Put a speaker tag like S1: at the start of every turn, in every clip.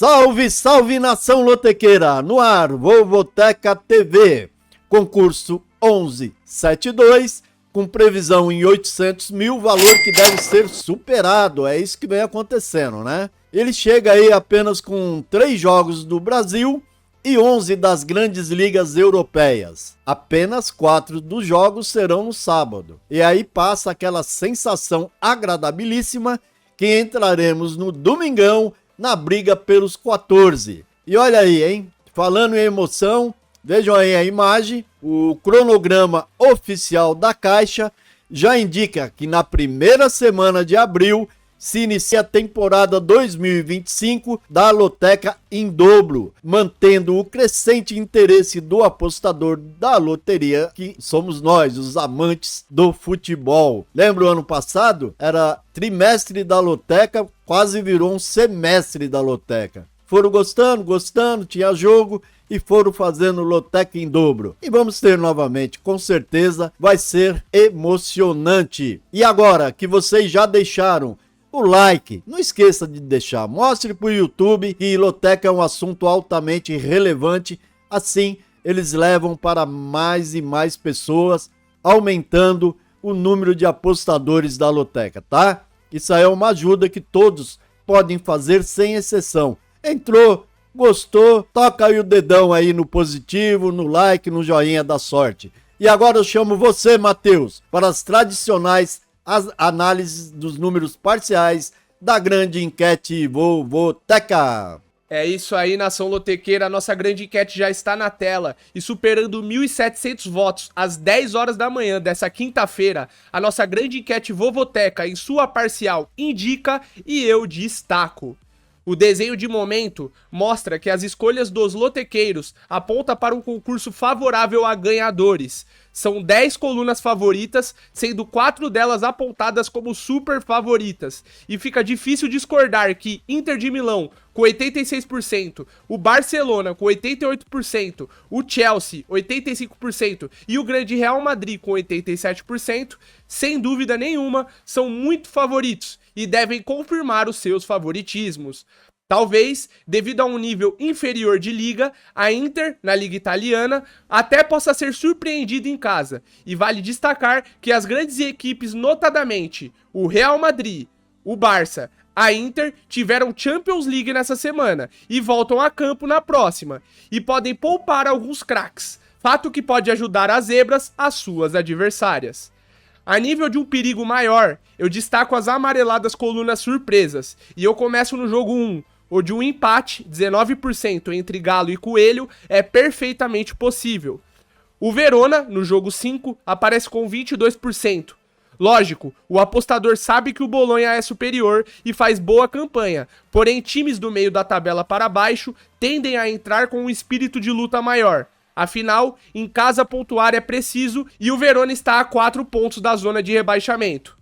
S1: Salve, salve nação lotequeira, no ar, Vovoteca TV, concurso 1172, com previsão em 800 mil, valor que deve ser superado, é isso que vem acontecendo, né? Ele chega aí apenas com 3 jogos do Brasil e 11 das grandes ligas europeias. Apenas 4 dos jogos serão no sábado. E aí passa aquela sensação agradabilíssima que entraremos no domingão na briga pelos 14. E olha aí, hein? Falando em emoção, vejam aí a imagem, o cronograma oficial da Caixa já indica que na primeira semana de abril se inicia a temporada 2025 da Loteca em dobro, mantendo o crescente interesse do apostador da loteria, que somos nós, os amantes do futebol. Lembra o ano passado? Era trimestre da Loteca, quase virou um semestre da Loteca. Foram gostando, tinha jogo e foram fazendo Loteca em dobro. E vamos ter novamente, com certeza vai ser emocionante. E agora que vocês já deixaram o like, não esqueça de deixar, mostre para o YouTube que Loteca é um assunto altamente relevante, assim eles levam para mais e mais pessoas, aumentando o número de apostadores da Loteca, tá? Isso aí é uma ajuda que todos podem fazer sem exceção. Entrou, gostou, toca aí o dedão aí no positivo, no like, no joinha da sorte. E agora eu chamo você, Matheus, para as tradicionais as análises dos números parciais da grande enquete Vovoteca.
S2: É isso aí, nação lotequeira, a nossa grande enquete já está na tela e superando 1.700 votos às 10 horas da manhã dessa quinta-feira, a nossa grande enquete Vovoteca em sua parcial indica e eu destaco. O desenho de momento mostra que as escolhas dos lotequeiros apontam para um concurso favorável a ganhadores. São 10 colunas favoritas, sendo 4 delas apontadas como super favoritas. E fica difícil discordar que Inter de Milão com 86%, o Barcelona com 88%, o Chelsea 85% e o grande Real Madrid com 87%, sem dúvida nenhuma, são muito favoritos e devem confirmar os seus favoritismos. Talvez, devido a um nível inferior de liga, a Inter, na liga italiana, até possa ser surpreendida em casa. E vale destacar que as grandes equipes, notadamente o Real Madrid, o Barça, a Inter, tiveram Champions League nessa semana e voltam a campo na próxima. E podem poupar alguns craques, fato que pode ajudar as zebras às suas adversárias. A nível de um perigo maior, eu destaco as amareladas colunas surpresas. E eu começo no jogo 1, onde um empate, 19% entre Galo e Coelho, é perfeitamente possível. O Verona, no jogo 5, aparece com 22%. Lógico, o apostador sabe que o Bolonha é superior e faz boa campanha, porém times do meio da tabela para baixo tendem a entrar com um espírito de luta maior. Afinal, em casa pontuar é preciso e o Verona está a 4 pontos da zona de rebaixamento.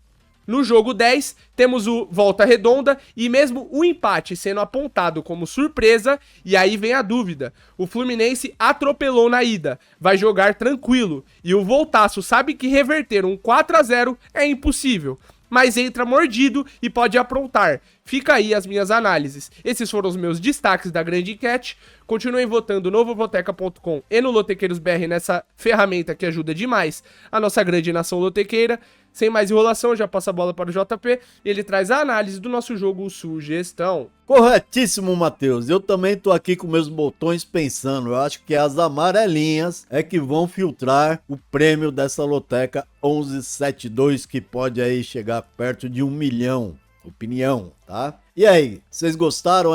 S2: No jogo 10, temos o Volta Redonda e mesmo o empate sendo apontado como surpresa, e aí vem a dúvida. O Fluminense atropelou na ida, vai jogar tranquilo, e o Voltaço sabe que reverter um 4-0 é impossível, mas entra mordido e pode aprontar. Fica aí as minhas análises. Esses foram os meus destaques da grande enquete. Continuem votando no vovoteca.com e no Lotequeiros BR nessa ferramenta que ajuda demais a nossa grande nação lotequeira. Sem mais enrolação, eu já passo a bola para o JP e ele traz a análise do nosso jogo Sugestão.
S1: Corretíssimo, Matheus. Eu também tô aqui com meus botões pensando. Eu acho que as amarelinhas é que vão filtrar o prêmio dessa Loteca 1172, que pode aí chegar perto de 1 milhão. Opinião, tá? E aí, vocês gostaram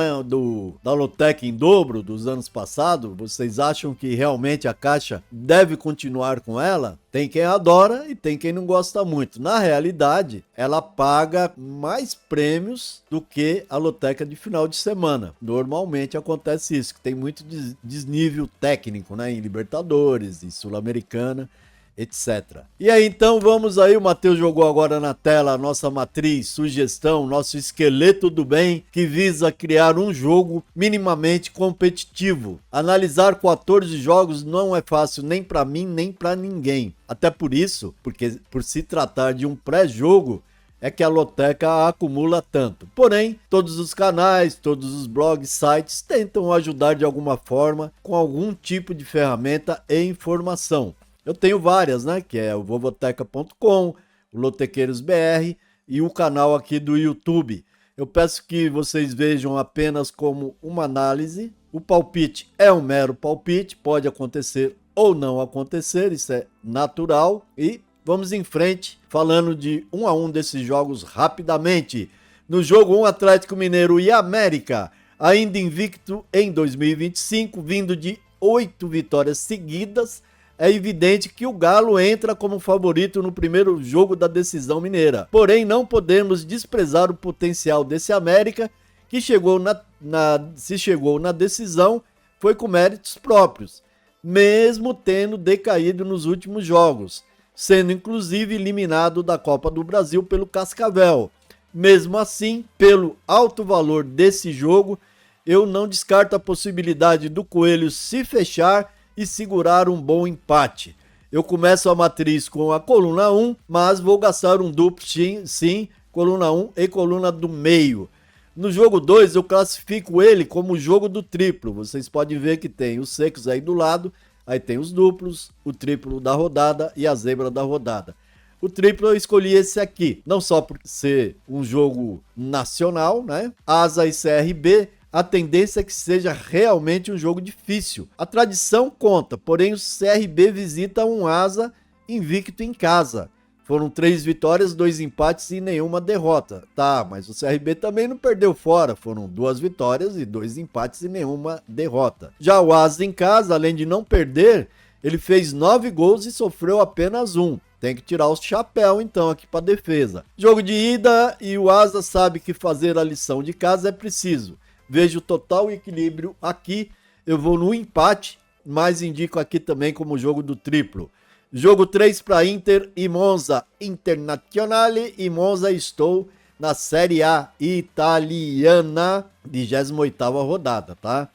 S1: da Loteca em dobro dos anos passados? Vocês acham que realmente a Caixa deve continuar com ela? Tem quem adora e tem quem não gosta muito. Na realidade, ela paga mais prêmios do que a Loteca de final de semana. Normalmente acontece isso, que tem muito desnível técnico, né? Em Libertadores, em Sul-Americana, etc. E aí então vamos aí, o Matheus jogou agora na tela a nossa matriz, sugestão, nosso esqueleto do bem, que visa criar um jogo minimamente competitivo. Analisar 14 jogos não é fácil nem para mim, nem para ninguém. Até por isso, porque por se tratar de um pré-jogo, é que a loteca acumula tanto. Porém, todos os canais, todos os blogs, sites tentam ajudar de alguma forma com algum tipo de ferramenta e informação. Eu tenho várias, né? Que é o vovoteca.com, o Lotequeiros BR e o canal aqui do YouTube. Eu peço que vocês vejam apenas como uma análise. O palpite é um mero palpite, pode acontecer ou não acontecer, isso é natural. E vamos em frente, falando de 1 a 1 desses jogos rapidamente. No jogo 1, Atlético Mineiro e América, ainda invicto em 2025, vindo de 8 vitórias seguidas, é evidente que o Galo entra como favorito no primeiro jogo da decisão mineira. Porém, não podemos desprezar o potencial desse América, que se chegou na decisão, foi com méritos próprios, mesmo tendo decaído nos últimos jogos, sendo inclusive eliminado da Copa do Brasil pelo Cascavel. Mesmo assim, pelo alto valor desse jogo, eu não descarto a possibilidade do Coelho se fechar e segurar um bom empate. Eu começo a matriz com a coluna 1, mas vou gastar um duplo sim, coluna 1 e coluna do meio. No jogo 2 eu classifico ele como o jogo do triplo. Vocês podem ver que tem os secos aí do lado, aí tem os duplos, o triplo da rodada e a zebra da rodada. O triplo eu escolhi esse aqui, não só por ser um jogo nacional, né? Asa e CRB, a tendência é que seja realmente um jogo difícil. A tradição conta, porém o CRB visita um Asa invicto em casa. Foram 3 vitórias, 2 empates e nenhuma derrota. Tá, mas o CRB também não perdeu fora. Foram 2 vitórias e 2 empates e nenhuma derrota. Já o Asa em casa, além de não perder, ele fez 9 gols e sofreu apenas 1. Tem que tirar o chapéu então aqui para defesa. Jogo de ida e o Asa sabe que fazer a lição de casa é preciso. Vejo total equilíbrio aqui, eu vou no empate, mas indico aqui também como jogo do triplo. Jogo 3 para Inter e Monza, Internazionale e Monza, estou na Série A italiana, 28ª rodada, tá?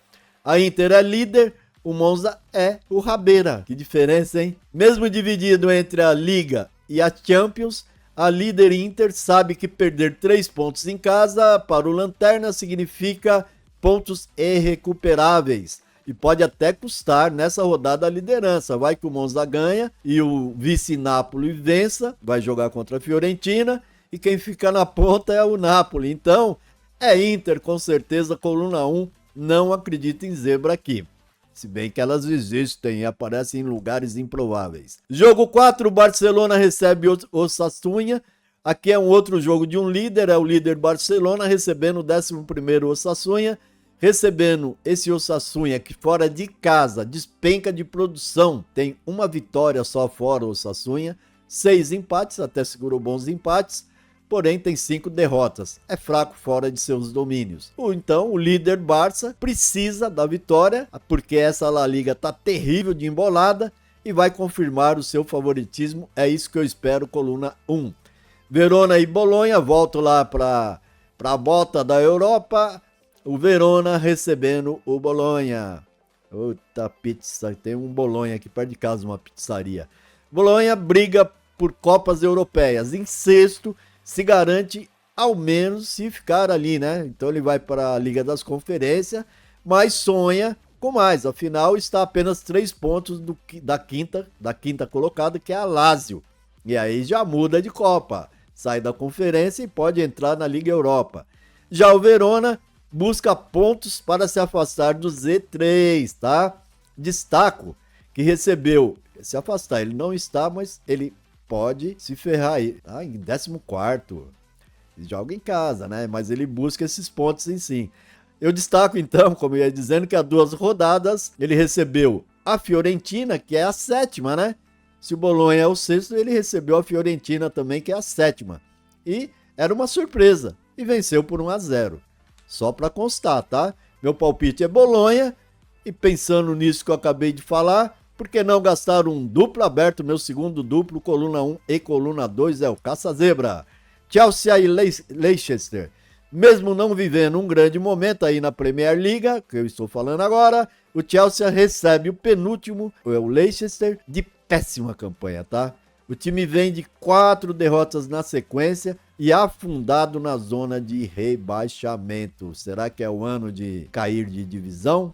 S1: A Inter é líder, o Monza é o Rabeira, que diferença, hein? Mesmo dividido entre a Liga e a Champions, a líder Inter sabe que perder 3 pontos em casa para o Lanterna significa pontos irrecuperáveis e pode até custar nessa rodada a liderança. Vai que o Monza ganha e o vice Napoli vença, vai jogar contra a Fiorentina e quem fica na ponta é o Napoli. Então é Inter com certeza, coluna 1, não acredito em zebra aqui. Se bem que elas existem e aparecem em lugares improváveis. Jogo 4, Barcelona recebe o Osasuna. Aqui é um outro jogo de um líder, é o líder Barcelona recebendo o 11º Osasuna. Recebendo esse Osasuna que fora de casa despenca de produção. Tem uma vitória só fora o Osasuna, 6 empates, até segurou bons empates. Porém tem 5 derrotas, é fraco fora de seus domínios. Então o líder Barça precisa da vitória, porque essa La Liga tá terrível de embolada e vai confirmar o seu favoritismo, é isso que eu espero, coluna 1. Verona e Bolonha, volto lá para a bota da Europa, o Verona recebendo o Bolonha. Outra pizza, tem um Bolonha aqui perto de casa, uma pizzaria. Bolonha briga por Copas Europeias, em sexto, se garante ao menos se ficar ali, né? Então ele vai para a Liga das Conferências, mas sonha com mais. Afinal, está a apenas 3 pontos da quinta colocada, que é a Lazio. E aí já muda de Copa. Sai da conferência e pode entrar na Liga Europa. Já o Verona busca pontos para se afastar do Z3, tá? Destaco que recebeu, se afastar, ele não está, mas ele pode se ferrar aí, em 14º, joga em casa, né? Mas ele busca esses pontos em si. Eu destaco então, como eu ia dizendo, que há 2 rodadas ele recebeu a Fiorentina, que é a 7ª, né? Se o Bolonha é o 6º, ele recebeu a Fiorentina também, que é a 7ª. E era uma surpresa, e venceu por 1-0. Só para constar, tá? Meu palpite é Bolonha, e pensando nisso que eu acabei de falar, por que não gastar um duplo aberto? Meu segundo duplo, coluna 1 e coluna 2 é o Caça-Zebra. Chelsea e Leicester. Mesmo não vivendo um grande momento aí na Premier League, que eu estou falando agora, o Chelsea recebe o penúltimo, o Leicester, de péssima campanha, tá? O time vem de 4 derrotas na sequência, e afundado na zona de rebaixamento. Será que é o ano de cair de divisão?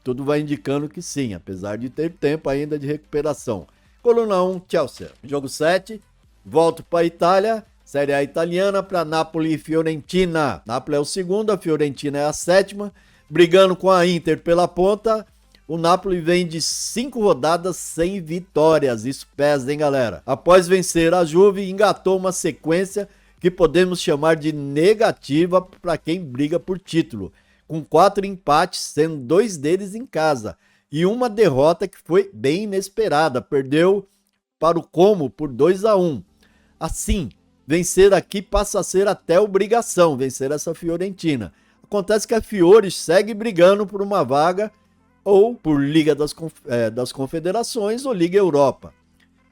S1: Tudo vai indicando que sim, apesar de ter tempo ainda de recuperação. Coluna 1, Chelsea. Jogo 7, volto para a Itália, Série A italiana, para Napoli e Fiorentina. Napoli é o segundo, a Fiorentina é a sétima. Brigando com a Inter pela ponta, o Napoli vem de 5 rodadas sem vitórias. Isso pesa, hein, galera? Após vencer a Juve, engatou uma sequência que podemos chamar de negativa para quem briga por título, com 4 empates, sendo 2 deles em casa, e uma derrota que foi bem inesperada, perdeu para o Como por 2-1. Assim, vencer aqui passa a ser até obrigação, vencer essa Fiorentina. Acontece que a Fiore segue brigando por uma vaga ou por Liga das Confederações ou Liga Europa.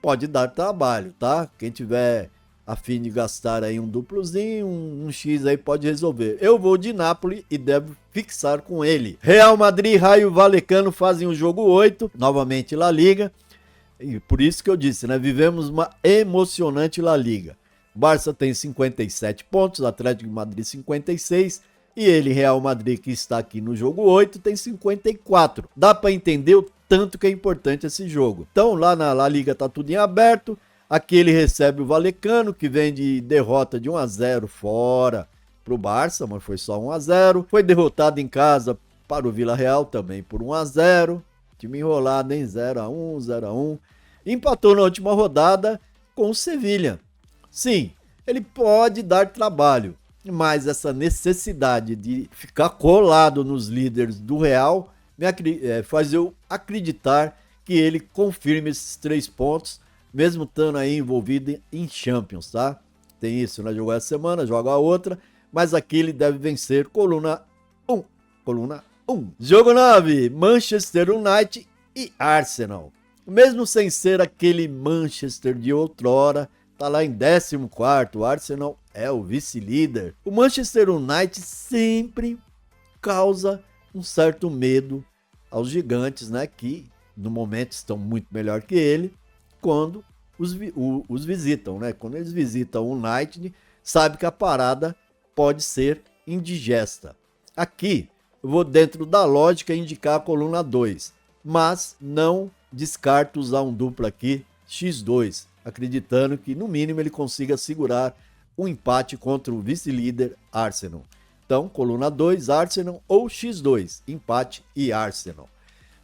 S1: Pode dar trabalho, tá? Quem tiver a fim de gastar aí um duplozinho, um X aí pode resolver. Eu vou de Napoli e devo fixar com ele. Real Madrid e Raio Vallecano fazem o jogo 8, novamente La Liga. E por isso que eu disse, né? Vivemos uma emocionante La Liga. Barça tem 57 pontos, Atlético de Madrid 56 e ele, Real Madrid, que está aqui no jogo 8, tem 54. Dá para entender o tanto que é importante esse jogo. Então lá na La Liga tá tudo em aberto. Aqui ele recebe o Vallecano, que vem de derrota de 1-0 fora para o Barça, mas foi só 1-0. Foi derrotado em casa para o Villarreal também por 1-0. Time enrolado, hein? 0-1, 0-1. Empatou na última rodada com o Sevilha. Sim, ele pode dar trabalho, mas essa necessidade de ficar colado nos líderes do Real faz eu acreditar que ele confirme esses 3 pontos, mesmo estando aí envolvido em Champions, tá? Tem isso, né? Jogou essa semana, joga a outra, mas aqui ele deve vencer. Coluna 1. Coluna 1. Jogo 9, Manchester United e Arsenal. Mesmo sem ser aquele Manchester de outrora, tá lá em 14º, o Arsenal é o vice-líder. O Manchester United sempre causa um certo medo aos gigantes, né? Que no momento estão muito melhor que ele, quando os visitam, né? Quando eles visitam o United, sabe que a parada pode ser indigesta. Aqui, eu vou dentro da lógica indicar a coluna 2, mas não descarto usar um duplo aqui, X2, acreditando que no mínimo ele consiga segurar um empate contra o vice-líder Arsenal. Então, coluna 2, Arsenal ou X2, empate e Arsenal.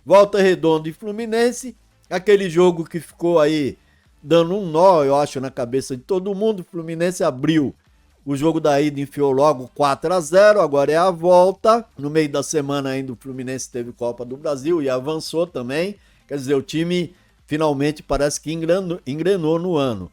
S1: Volta Redonda e Fluminense, aquele jogo que ficou aí dando um nó, eu acho, na cabeça de todo mundo. O Fluminense abriu o jogo da ida, enfiou logo 4-0, agora é a volta. No meio da semana ainda o Fluminense teve Copa do Brasil e avançou também. Quer dizer, o time finalmente parece que engrenou no ano.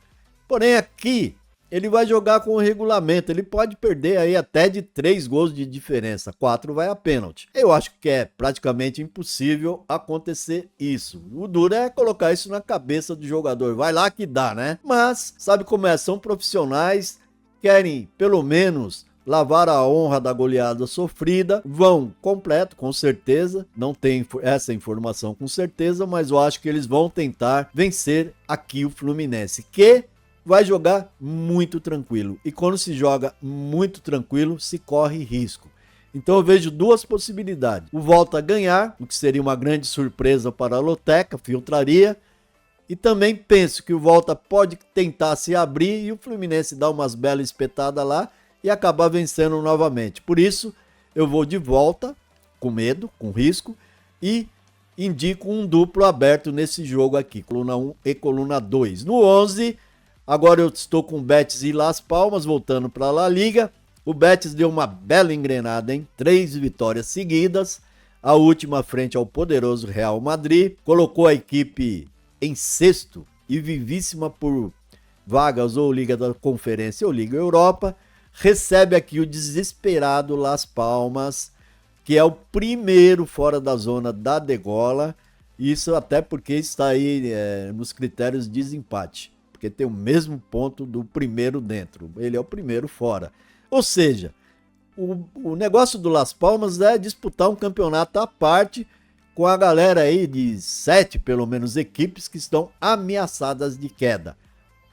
S1: Porém aqui ele vai jogar com o regulamento, ele pode perder aí até de 3 gols de diferença, 4 vai a pênalti. Eu acho que é praticamente impossível acontecer isso. O duro é colocar isso na cabeça do jogador, vai lá que dá, né? Mas, sabe como é? São profissionais, querem pelo menos lavar a honra da goleada sofrida, vão completo, com certeza, não tem essa informação com certeza, mas eu acho que eles vão tentar vencer aqui o Fluminense, que vai jogar muito tranquilo. E quando se joga muito tranquilo, se corre risco. Então eu vejo 2 possibilidades. O Volta a ganhar, o que seria uma grande surpresa para a Loteca, filtraria. E também penso que o Volta pode tentar se abrir e o Fluminense dar umas belas espetadas lá e acabar vencendo novamente. Por isso, eu vou de Volta, com medo, com risco, e indico um duplo aberto nesse jogo aqui, coluna 1 e coluna 2. No 11... agora eu estou com o Betis e Las Palmas, voltando para a La Liga. O Betis deu uma bela engrenada, hein? 3 vitórias seguidas. A última frente ao poderoso Real Madrid. Colocou a equipe em 6º e vivíssima por vagas ou Liga da Conferência ou Liga Europa. Recebe aqui o desesperado Las Palmas, que é o primeiro fora da zona da degola. Isso até porque está aí nos critérios de desempate, porque tem o mesmo ponto do primeiro dentro. Ele é o primeiro fora. Ou seja, o negócio do Las Palmas é disputar um campeonato à parte com a galera aí de 7, pelo menos, equipes que estão ameaçadas de queda.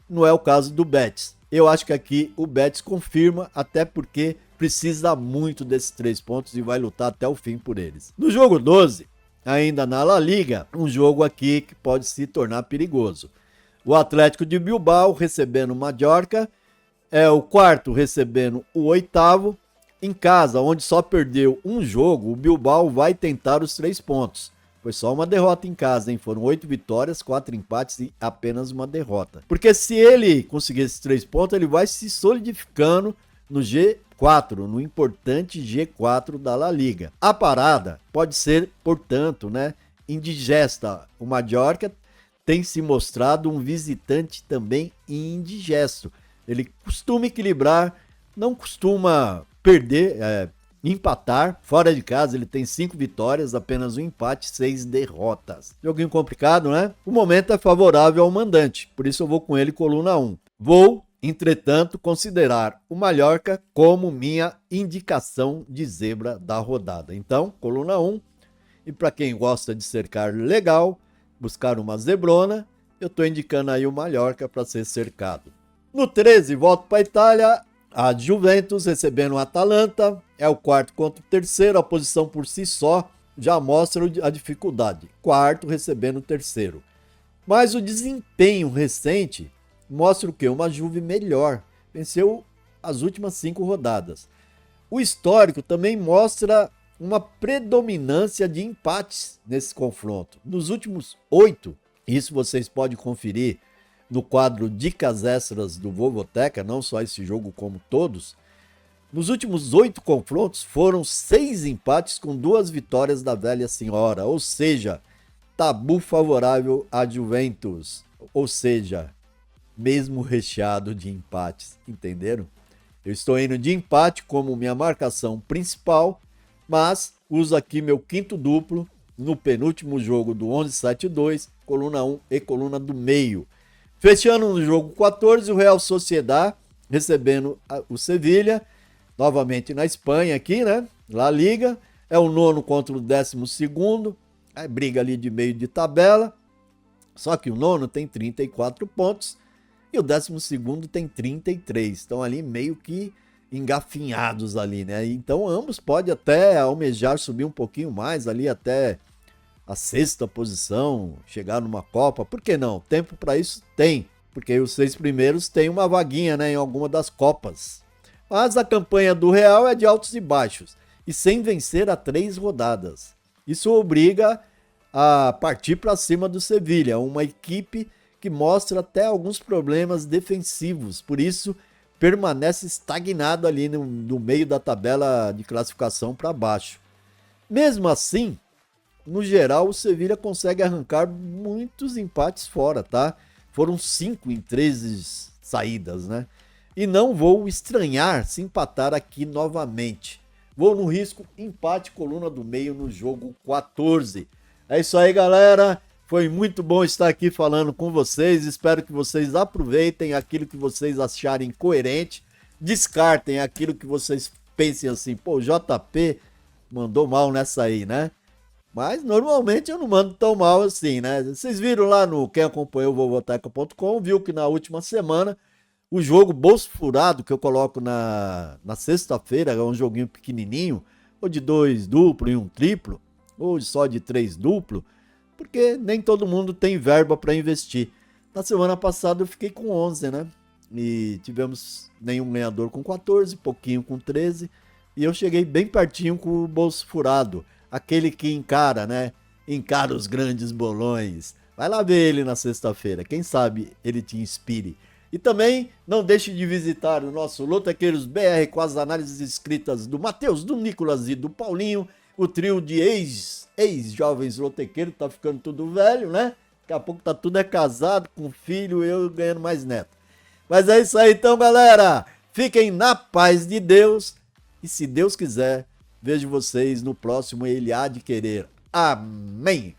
S1: Não é o caso do Betis. Eu acho que aqui o Betis confirma, até porque precisa muito desses 3 pontos e vai lutar até o fim por eles. No jogo 12, ainda na La Liga, um jogo aqui que pode se tornar perigoso. O Atlético de Bilbao recebendo o Mallorca, é o quarto recebendo o oitavo. Em casa, onde só perdeu um jogo, o Bilbao vai tentar os 3 pontos. Foi só uma derrota em casa, hein? Foram 8 vitórias, 4 empates e apenas uma derrota. Porque se ele conseguir esses 3 pontos, ele vai se solidificando no G4, no importante G4 da La Liga. A parada pode ser, portanto, né, indigesta. O Mallorca tem se mostrado um visitante também indigesto. Ele costuma equilibrar, não costuma perder, empatar. Fora de casa ele tem 5 vitórias, apenas um empate, 6 derrotas. Joguinho complicado, né? O momento é favorável ao mandante, por isso eu vou com ele coluna 1. Vou, entretanto, considerar o Mallorca como minha indicação de zebra da rodada. Então, coluna 1. E para quem gosta de cercar legal, buscar uma zebrona, eu estou indicando aí o Mallorca para ser cercado. No 13, volto para a Itália. A Juventus recebendo o Atalanta, é o quarto contra o terceiro, a posição por si só já mostra a dificuldade. Quarto recebendo o terceiro. Mas o desempenho recente mostra o quê? Uma Juve melhor. Venceu as últimas 5 rodadas. O histórico também mostra uma predominância de empates nesse confronto. Nos últimos 8, isso vocês podem conferir no quadro Dicas Extras do Vovoteca, não só esse jogo como todos. Nos últimos 8 confrontos foram 6 empates com 2 vitórias da velha senhora, ou seja, tabu favorável à Juventus, ou seja, mesmo recheado de empates, entenderam? Eu estou indo de empate como minha marcação principal, mas uso aqui meu quinto duplo no penúltimo jogo do 11-7-2, coluna 1 e coluna do meio. Fechando no jogo 14, o Real Sociedad recebendo o Sevilha, novamente na Espanha aqui, né? La Liga, é o 9º contra o 12º, briga ali de meio de tabela, só que o 9º tem 34 pontos e o 12º tem 33, estão ali meio que engafinhados ali, né? Então ambos podem até almejar subir um pouquinho mais ali até a 6ª posição, chegar numa Copa, por que não? Tempo para isso tem, porque os 6 primeiros têm uma vaguinha, né, em alguma das Copas. Mas a campanha do Real é de altos e baixos, e sem vencer há 3 rodadas. Isso obriga a partir para cima do Sevilha, uma equipe que mostra até alguns problemas defensivos, por isso permanece estagnado ali no meio da tabela de classificação para baixo. Mesmo assim, no geral, o Sevilha consegue arrancar muitos empates fora, tá? Foram 5 em 13 saídas, né? E não vou estranhar se empatar aqui novamente. Vou no risco empate coluna do meio no jogo 14. É isso aí, galera. Foi muito bom estar aqui falando com vocês. Espero que vocês aproveitem aquilo que vocês acharem coerente. Descartem aquilo que vocês pensem assim, pô, o JP mandou mal nessa aí, né? Mas normalmente eu não mando tão mal assim, né? Vocês viram lá no quem acompanhou o Vovoteca.com, viu que na última semana o jogo Bolso Furado, que eu coloco na sexta-feira, é um joguinho pequenininho, ou de 2 duplo e 1 triplo, ou só de 3 duplo, porque nem todo mundo tem verba para investir. Na semana passada eu fiquei com 11, né? E tivemos nenhum ganhador com 14, pouquinho com 13, e eu cheguei bem pertinho com o Bolso Furado. Aquele que encara, né? Encara os grandes bolões. Vai lá ver ele na sexta-feira. Quem sabe ele te inspire. E também não deixe de visitar o nosso Lotequeiros BR com as análises escritas do Matheus, do Nicolas e do Paulinho. O trio de ex-jovens lotequeiros. Tá ficando tudo velho, né? Daqui a pouco tá tudo casado, com filho, eu ganhando mais neto. Mas é isso aí então, galera. Fiquem na paz de Deus. E se Deus quiser, vejo vocês no próximo Ele Há de Querer. Amém!